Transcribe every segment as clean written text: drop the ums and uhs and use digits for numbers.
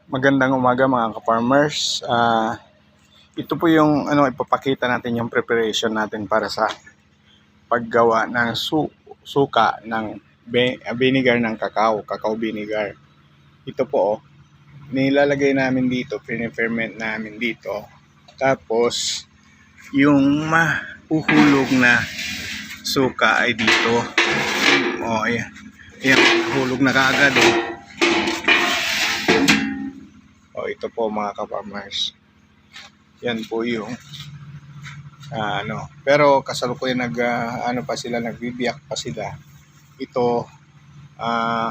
Magandang umaga mga ka-farmers. Ito po yung ipapakita natin yung preparation natin para sa paggawa ng suka ng vinegar ng cacao vinegar. Ito po nilalagay namin dito, piniferment namin dito. Tapos yung mahuhulog na suka ay dito. Ayan. Ayan, hulog na kaagad ito po mga ka-farmers. Yan po yung pero kasalukuyan nagbibiyak pa sila. Ito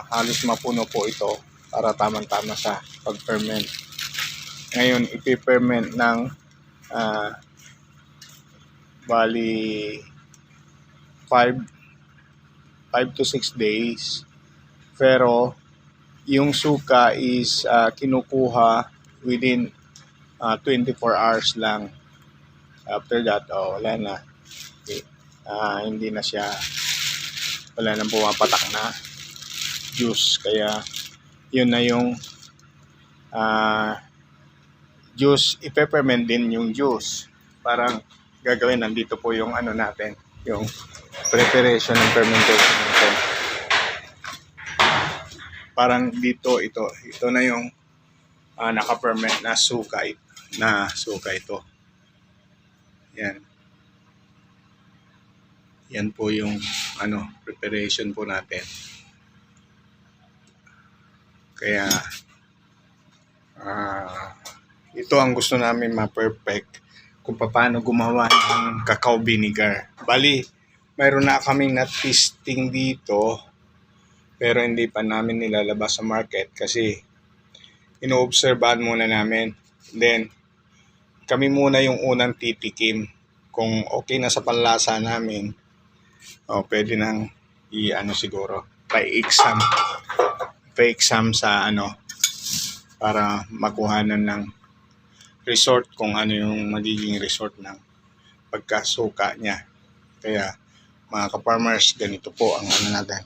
halos mapuno po ito para tamang-tama sa pag-ferment. Ngayon ipi-ferment ng bali 5 to 6 days. Pero yung suka is kinukuha within 24 hours lang. After that, wala na. Okay. Hindi na siya, wala nang pumapatak na juice. Kaya yun na yung juice, ipeperment din yung juice. Parang gagawin, nandito po yung natin, yung preparation ng fermentation natin. Parang dito, ito na yung naka-ferment na suka ito. Yan po yung preparation po natin. Kaya ito ang gusto namin ma-perfect kung paano gumawa ng cacao vinegar. Bali, mayroon na kaming na-testing dito pero hindi pa namin nilalabas sa market kasi inoobserbahan muna namin. Then, kami muna yung unang titikim. Kung okay na sa panlasa namin, pwede nang siguro pa-exam sa para makuhanan ng resort kung ano yung magiging resort ng pagkasuka niya. Kaya mga ka-farmers, ganito po ang natin.